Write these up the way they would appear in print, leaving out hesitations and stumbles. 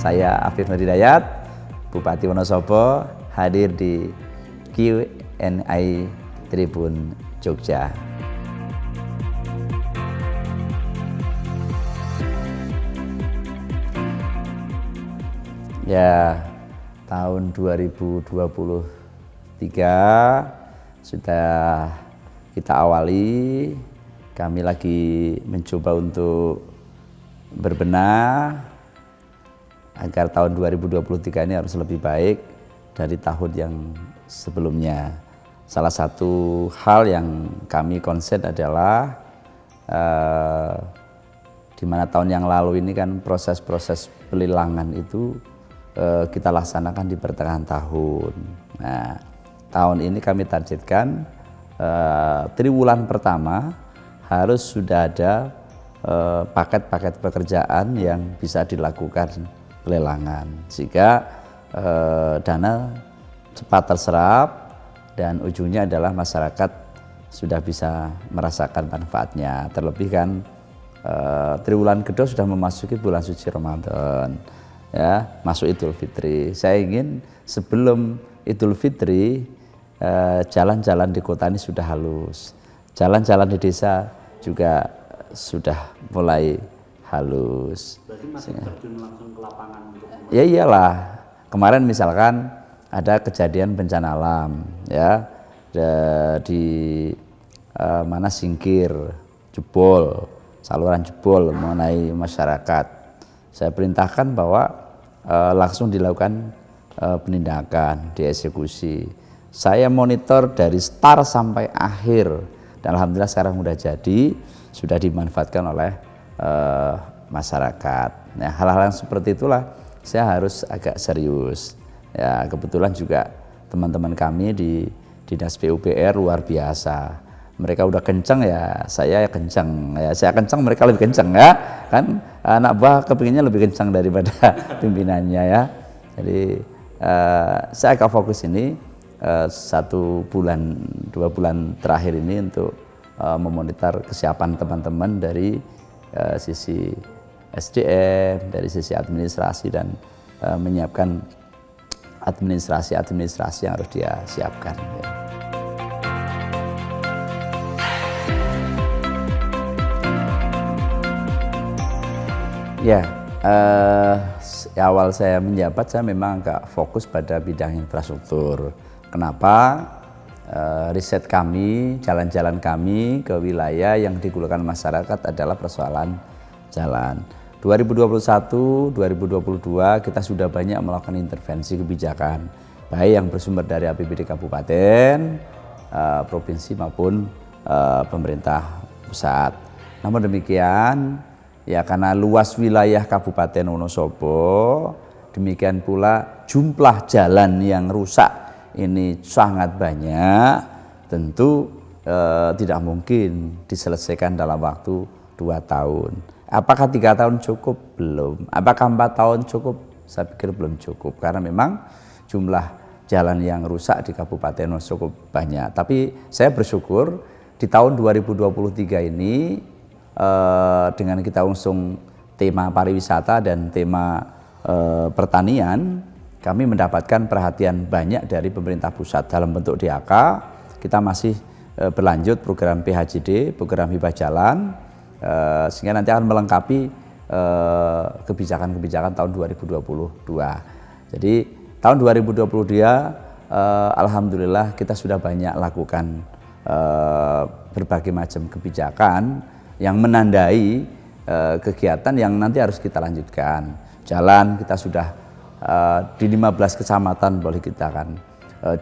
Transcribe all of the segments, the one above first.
Saya Afif Nur Hidayat, Bupati Wonosobo, hadir di Q&A Tribun Jogja. Ya, tahun 2023 sudah kita awali. Kami lagi mencoba untuk berbenah agar tahun 2023 ini harus lebih baik dari tahun yang sebelumnya. Salah satu hal yang kami konsen adalah di mana tahun yang lalu ini kan proses-proses pelelangan itu kita laksanakan di pertengahan tahun. Nah, tahun ini kami targetkan triwulan pertama harus sudah ada paket-paket pekerjaan yang bisa dilakukan pelelangan, sehingga dana cepat terserap dan ujungnya adalah masyarakat sudah bisa merasakan manfaatnya. Terlebih kan triwulan kedua sudah memasuki bulan suci Ramadan, ya, masuk Idul Fitri. Saya ingin sebelum Idul Fitri jalan-jalan di kota ini sudah halus, jalan-jalan di desa juga sudah mulai halus. Berarti masih terjun langsung ke lapangan untuk ya iyalah, kemarin misalkan ada kejadian bencana alam, ya, di mana Singkir jebol, saluran jebol mengenai masyarakat. Saya perintahkan bahwa langsung dilakukan penindakan, dieksekusi. Saya monitor dari start sampai akhir dan alhamdulillah sekarang sudah jadi, sudah dimanfaatkan oleh masyarakat. Nah, hal-hal yang seperti itulah saya harus agak serius. Ya, kebetulan juga teman-teman kami di Dinas PUPR luar biasa. Mereka udah kencang, ya saya kencang, ya saya kencang, mereka lebih kencang, ya kan, anak buah kepinginnya lebih kencang daripada pimpinannya, ya. Jadi saya agak fokus ini 1 bulan 2 bulan terakhir ini untuk memonitor kesiapan teman-teman dari sisi SDM, dari sisi administrasi, dan menyiapkan administrasi yang harus dia siapkan, ya. Ya, awal saya menjabat saya memang agak fokus pada bidang infrastruktur. Kenapa? Riset kami, jalan-jalan kami ke wilayah yang dikeluhkan masyarakat adalah persoalan jalan. 2021, 2022 kita sudah banyak melakukan intervensi kebijakan, baik yang bersumber dari APBD kabupaten, provinsi maupun pemerintah pusat. Namun demikian, ya karena luas wilayah Kabupaten Wonosobo, demikian pula jumlah jalan yang rusak ini sangat banyak, tentu tidak mungkin diselesaikan dalam waktu 2 tahun. Apakah 3 tahun cukup? Belum. Apakah 4 tahun cukup? Saya pikir belum cukup, karena memang jumlah jalan yang rusak di Kabupaten Wonosobo banyak. Tapi saya bersyukur di tahun 2023 ini dengan kita usung tema pariwisata dan tema pertanian, kami mendapatkan perhatian banyak dari pemerintah pusat dalam bentuk DAK. Kita masih berlanjut program PHJD, program hibah jalan, sehingga nanti akan melengkapi kebijakan-kebijakan tahun 2022. Jadi tahun 2022 alhamdulillah kita sudah banyak lakukan berbagai macam kebijakan yang menandai kegiatan yang nanti harus kita lanjutkan. Jalan kita sudah di 15 kecamatan boleh kita kan.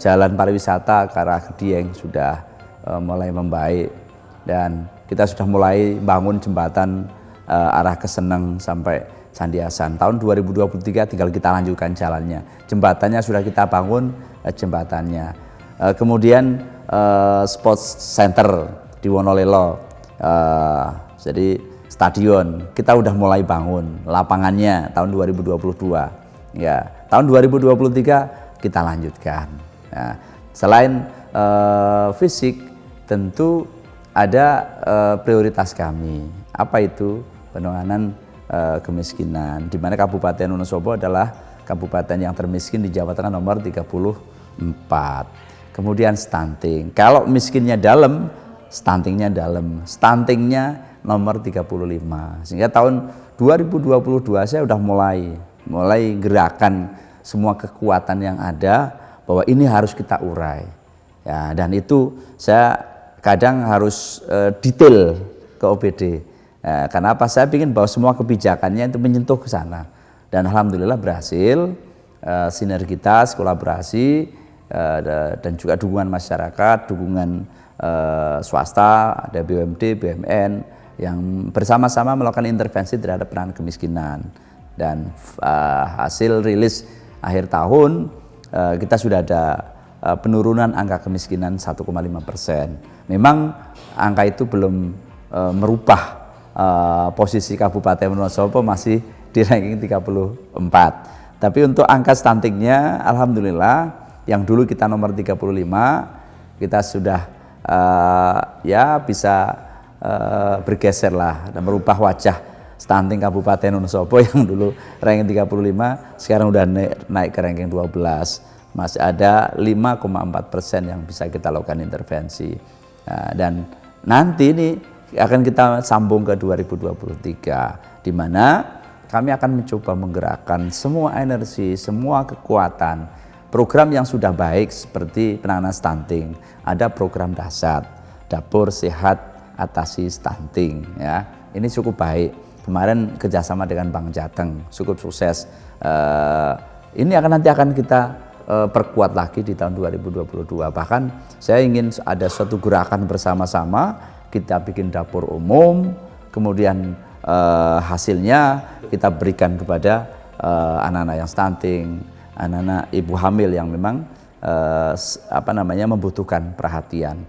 Jalan pariwisata ke arah Dieng sudah mulai membaik, dan kita sudah mulai bangun jembatan arah Keseneng sampai Sandiasan. Tahun 2023 tinggal kita lanjutkan jalannya. Jembatannya sudah kita bangun, jembatannya. Kemudian sports center di Wonolelo. Jadi stadion kita udah mulai bangun, lapangannya tahun 2022. Ya, tahun 2023 kita lanjutkan. Nah, selain fisik, tentu ada prioritas kami. Apa itu? Penanganan kemiskinan, di mana Kabupaten Wonosobo adalah kabupaten yang termiskin di Jawa Tengah nomor 34. Kemudian stunting, kalau miskinnya dalam, stuntingnya dalam, stuntingnya nomor 35. Sehingga tahun 2022 saya sudah mulai gerakan semua kekuatan yang ada bahwa ini harus kita urai. Ya, dan itu saya kadang harus detail ke OPD. Kenapa? Saya ingin bahwa semua kebijakannya itu menyentuh ke sana. Dan alhamdulillah berhasil, sinergitas, kolaborasi, dan juga dukungan masyarakat, dukungan swasta, ada BUMD, BUMN, yang bersama-sama melakukan intervensi terhadap penanganan kemiskinan. Dan hasil rilis akhir tahun, kita sudah ada penurunan angka kemiskinan 1,5%. Memang angka itu belum merubah posisi Kabupaten Wonosobo, masih di ranking 34. Tapi untuk angka stuntingnya alhamdulillah yang dulu kita nomor 35, kita sudah ya bisa bergeser lah dan merubah wajah stunting Kabupaten Wonosobo yang dulu ranking 35, sekarang udah naik ke ranking 12. Masih ada 5,4% yang bisa kita lakukan intervensi. Dan nanti ini akan kita sambung ke 2023, di mana kami akan mencoba menggerakkan semua energi, semua kekuatan. Program yang sudah baik seperti penanganan stunting, ada program dasar, dapur sehat atasi stunting. Ya, ini cukup baik. Kemarin kerjasama dengan Bank Jateng cukup sukses. Ini nanti akan kita perkuat lagi di tahun 2022. Bahkan saya ingin ada suatu gerakan bersama-sama, kita bikin dapur umum, kemudian hasilnya kita berikan kepada anak-anak yang stunting, anak-anak ibu hamil yang memang membutuhkan perhatian.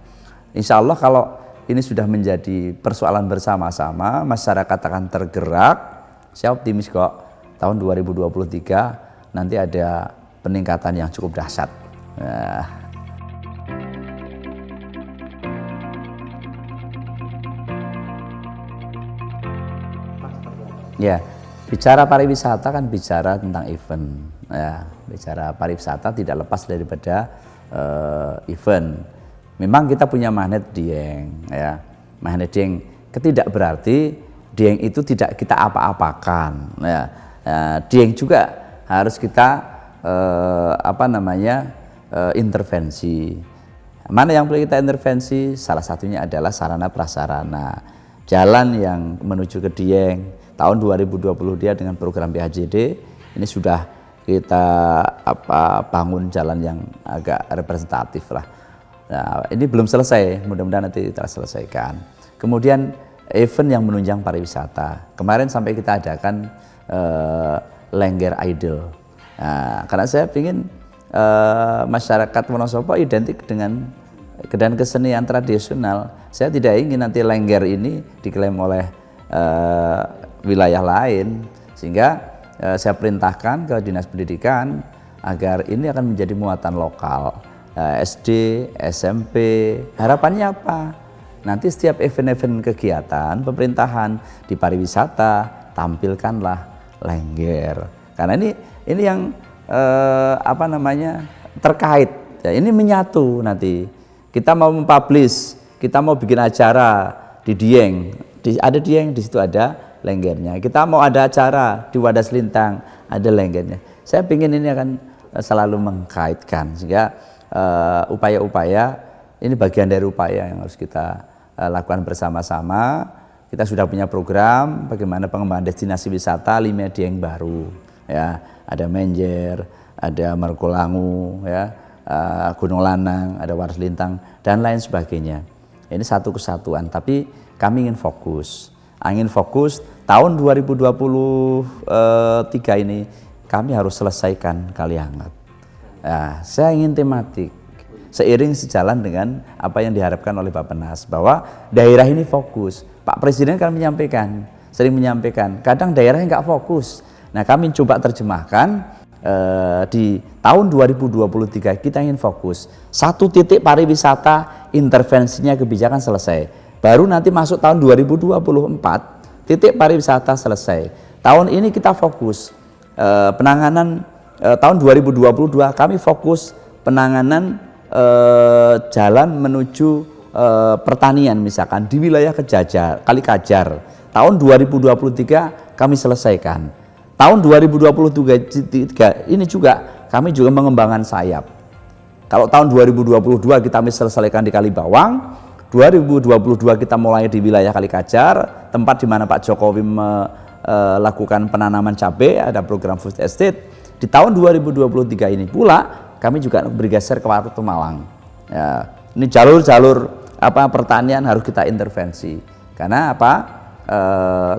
Insya Allah kalau ini sudah menjadi persoalan bersama-sama, masyarakat akan tergerak. Saya optimis kok tahun 2023 nanti ada peningkatan yang cukup dahsyat. Ya, bicara pariwisata kan bicara tentang event. Ya, bicara pariwisata tidak lepas daripada event. Memang kita punya magnet Dieng, ya. Magnet Dieng tidak berarti Dieng itu tidak kita apa-apakan. Ya. Dieng juga harus kita intervensi. Mana yang perlu kita intervensi? Salah satunya adalah sarana prasarana. Jalan yang menuju ke Dieng tahun 2020 dia dengan program BHJD ini sudah kita bangun jalan yang agak representatif lah. Nah, ini belum selesai, mudah-mudahan nanti kita selesaikan. Kemudian event yang menunjang pariwisata. Kemarin sampai kita adakan Lengger Idol. Nah, karena saya ingin masyarakat Wonosobo identik dengan kesenian tradisional. Saya tidak ingin nanti Lengger ini diklaim oleh wilayah lain, sehingga saya perintahkan ke Dinas Pendidikan agar ini akan menjadi muatan lokal. SD, SMP, harapannya apa? Nanti setiap event-event kegiatan pemerintahan di pariwisata tampilkanlah Lengger. Karena ini yang terkait. Ya, ini menyatu nanti. Kita mau mempublish, kita mau bikin acara di Dieng, ada Dieng, di situ ada Lenggernya. Kita mau ada acara di Wadas Lintang, ada Lenggernya. Saya ingin ini akan selalu mengkaitkan, sehingga upaya-upaya ini bagian dari upaya yang harus kita lakukan bersama-sama. Kita sudah punya program bagaimana pengembangan destinasi wisata 5 Dieng baru, ya, ada Menjer, ada Margolangu, ya, Gunung Lanang, ada Wadas Lintang dan lain sebagainya. Ini satu kesatuan, tapi kami ingin fokus tahun 2023 ini kami harus selesaikan Kaliangat. Nah, saya ingin tematik seiring sejalan dengan apa yang diharapkan oleh Bappenas bahwa daerah ini fokus. Pak Presiden kan sering menyampaikan, kadang daerahnya nggak fokus. Nah, kami coba terjemahkan di tahun 2023 kita ingin fokus. 1 titik pariwisata, intervensinya kebijakan selesai. Baru nanti masuk tahun 2024, titik pariwisata selesai. Tahun ini kita fokus penanganan tahun 2022 kami fokus penanganan jalan menuju pertanian misalkan di wilayah Kalikajar. Tahun 2023 kami selesaikan. Tahun 2023 ini juga kami juga mengembangkan sayap. Kalau tahun 2022 kita selesaikan di Kalibawang, 2022 kita mulai di wilayah Kalikajar, tempat di mana Pak Jokowi melakukan penanaman cabai, ada program food estate. Di tahun 2023 ini pula kami juga bergeser ke Watu Malang. Ya, ini jalur-jalur pertanian harus kita intervensi. Karena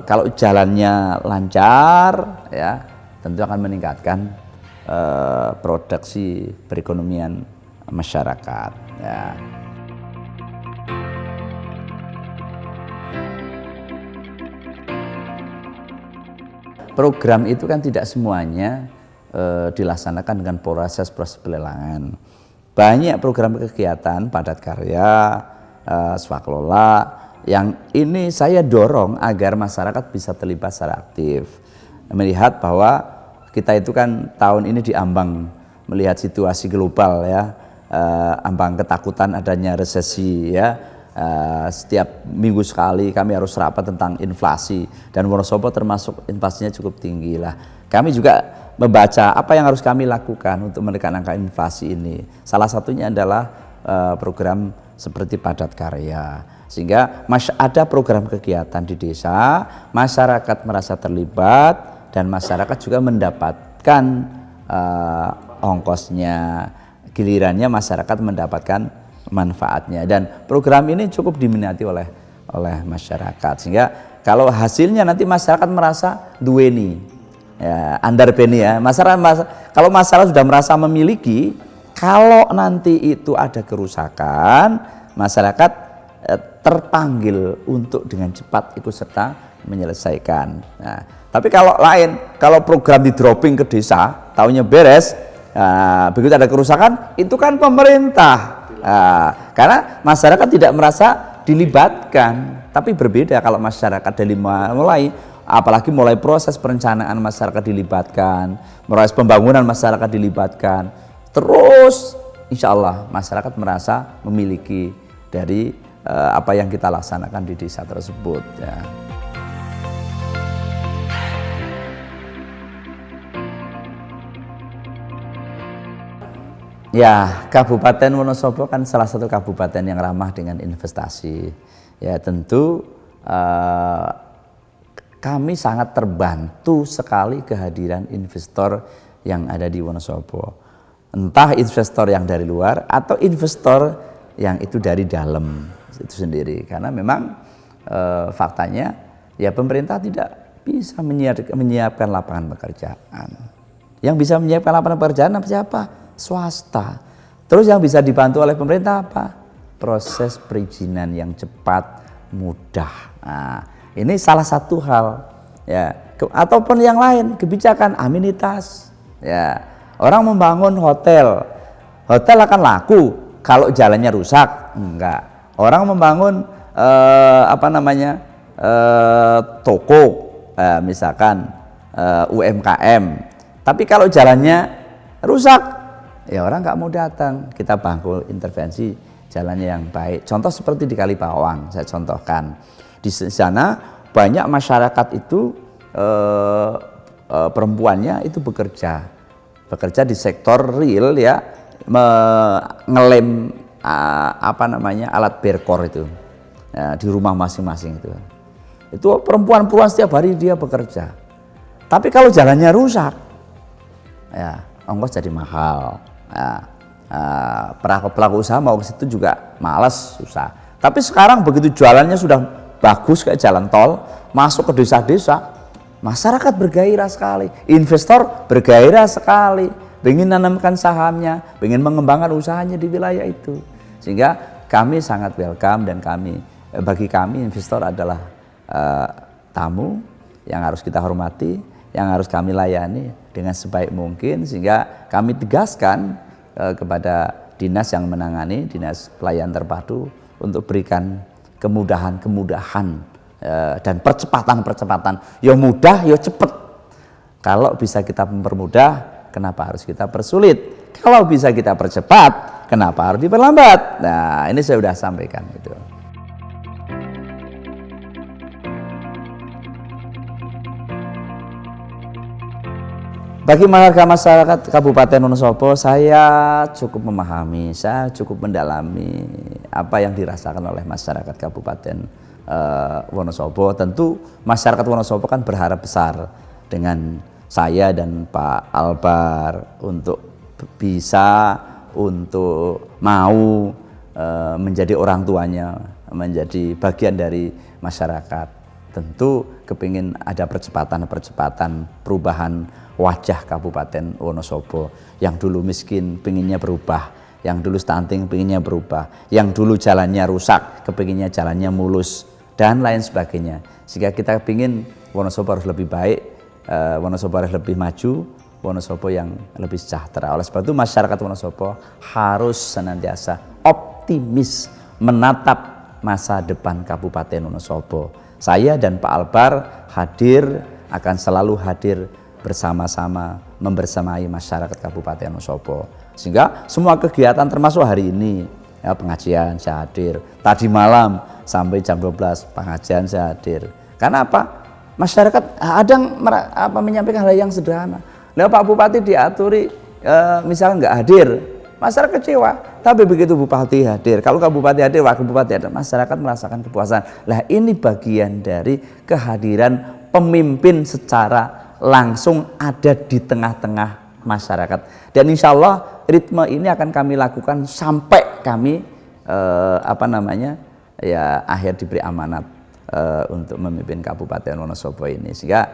kalau jalannya lancar, ya tentu akan meningkatkan produksi perekonomian masyarakat. Ya. Program itu kan tidak semuanya dilaksanakan dengan proses pelelangan. Banyak program kegiatan padat karya, swakelola yang ini saya dorong agar masyarakat bisa terlibat secara aktif. Melihat bahwa kita itu kan tahun ini diambang melihat situasi global ya, ambang ketakutan adanya resesi ya. Setiap minggu sekali kami harus rapat tentang inflasi dan Wonosobo termasuk inflasinya cukup tinggi lah. Kami juga membaca apa yang harus kami lakukan untuk menekan angka inflasi ini. Salah satunya adalah program seperti padat karya. Sehingga ada program kegiatan di desa, masyarakat merasa terlibat dan masyarakat juga mendapatkan ongkosnya. Gilirannya masyarakat mendapatkan manfaatnya dan program ini cukup diminati oleh masyarakat, sehingga kalau hasilnya nanti masyarakat merasa duweni ya, andarbeni ya, kalau masyarakat sudah merasa memiliki, kalau nanti itu ada kerusakan, masyarakat terpanggil untuk dengan cepat ikut serta menyelesaikan. Nah, tapi kalau program di dropping ke desa, tahunnya beres, begitu ada kerusakan itu kan pemerintah. Karena masyarakat tidak merasa dilibatkan, tapi berbeda kalau masyarakat dari apalagi mulai proses perencanaan masyarakat dilibatkan, proses pembangunan masyarakat dilibatkan, terus insya Allah masyarakat merasa memiliki dari apa yang kita laksanakan di desa tersebut ya. Ya, Kabupaten Wonosobo kan salah satu kabupaten yang ramah dengan investasi. Ya, tentu kami sangat terbantu sekali kehadiran investor yang ada di Wonosobo. Entah investor yang dari luar atau investor yang itu dari dalam itu sendiri. Karena memang faktanya ya pemerintah tidak bisa menyiapkan lapangan pekerjaan. Yang bisa menyiapkan lapangan pekerjaan siapa? Swasta. Terus yang bisa dibantu oleh pemerintah apa? Proses perizinan yang cepat, mudah. Nah, ini salah satu hal ya. Ataupun yang lain, kebijakan amenitas. Ya, orang membangun hotel akan laku kalau jalannya rusak. Enggak. Orang membangun toko, misalkan UMKM. Tapi kalau jalannya rusak, ya orang nggak mau datang. Kita bangun intervensi jalannya yang baik. Contoh seperti di Kalibawang, saya contohkan. Di sana banyak masyarakat itu perempuannya itu bekerja di sektor real ya, ngelem alat berkor itu ya, di rumah masing-masing itu. Itu perempuan setiap hari dia bekerja. Tapi kalau jalannya rusak, ya ongkos jadi mahal. Pelaku usaha mau ke situ juga malas, susah. Tapi sekarang begitu jalannya sudah bagus kayak jalan tol, masuk ke desa-desa, masyarakat bergairah sekali, investor bergairah sekali, ingin menanamkan sahamnya, ingin mengembangkan usahanya di wilayah itu. Sehingga kami sangat welcome dan bagi kami investor adalah tamu yang harus kita hormati, yang harus kami layani dengan sebaik mungkin, sehingga kami tegaskan kepada dinas yang menangani, dinas pelayanan terpadu, untuk berikan kemudahan dan percepatan. Ya mudah, ya cepet. Kalau bisa kita mempermudah, kenapa harus kita persulit? Kalau bisa kita percepat, kenapa harus diperlambat? Nah, ini saya sudah sampaikan gitu. Bagi masyarakat Kabupaten Wonosobo, saya cukup memahami, saya cukup mendalami apa yang dirasakan oleh masyarakat Kabupaten Wonosobo. Tentu masyarakat Wonosobo kan berharap besar dengan saya dan Pak Albar untuk bisa, untuk mau menjadi orang tuanya, menjadi bagian dari masyarakat. Tentu kepingin ada percepatan perubahan wajah Kabupaten Wonosobo. Yang dulu miskin pinginnya berubah, yang dulu stunting pinginnya berubah, yang dulu jalannya rusak kepinginnya jalannya mulus, dan lain sebagainya. Sehingga kita pingin Wonosobo harus lebih baik, Wonosobo harus lebih maju, Wonosobo yang lebih sejahtera. Oleh sebab itu masyarakat Wonosobo harus senantiasa optimis menatap masa depan Kabupaten Wonosobo. Saya dan Pak Albar akan selalu hadir bersama-sama membersamai masyarakat Kabupaten Wonosobo. Sehingga semua kegiatan termasuk hari ini, ya, pengajian saya hadir. Tadi malam sampai jam 12 pengajian saya hadir. Karena apa? Masyarakat kadang menyampaikan hal yang sederhana. Nah, Pak Bupati diaturi misalnya nggak hadir, masyarakat kecewa. Tapi begitu Bupati hadir, kalau Pak Bupati hadir, Wakil Bupati hadir, masyarakat merasakan kepuasan. Lah ini bagian dari kehadiran pemimpin secara langsung ada di tengah-tengah masyarakat. Dan insya Allah ritme ini akan kami lakukan sampai kami akhir diberi amanat untuk memimpin Kabupaten Wonosobo ini. Sehingga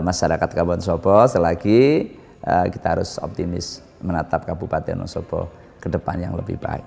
masyarakat Kabupaten Wonosobo selagi kita harus optimis menatap Kabupaten Wonosobo ke depan yang lebih baik.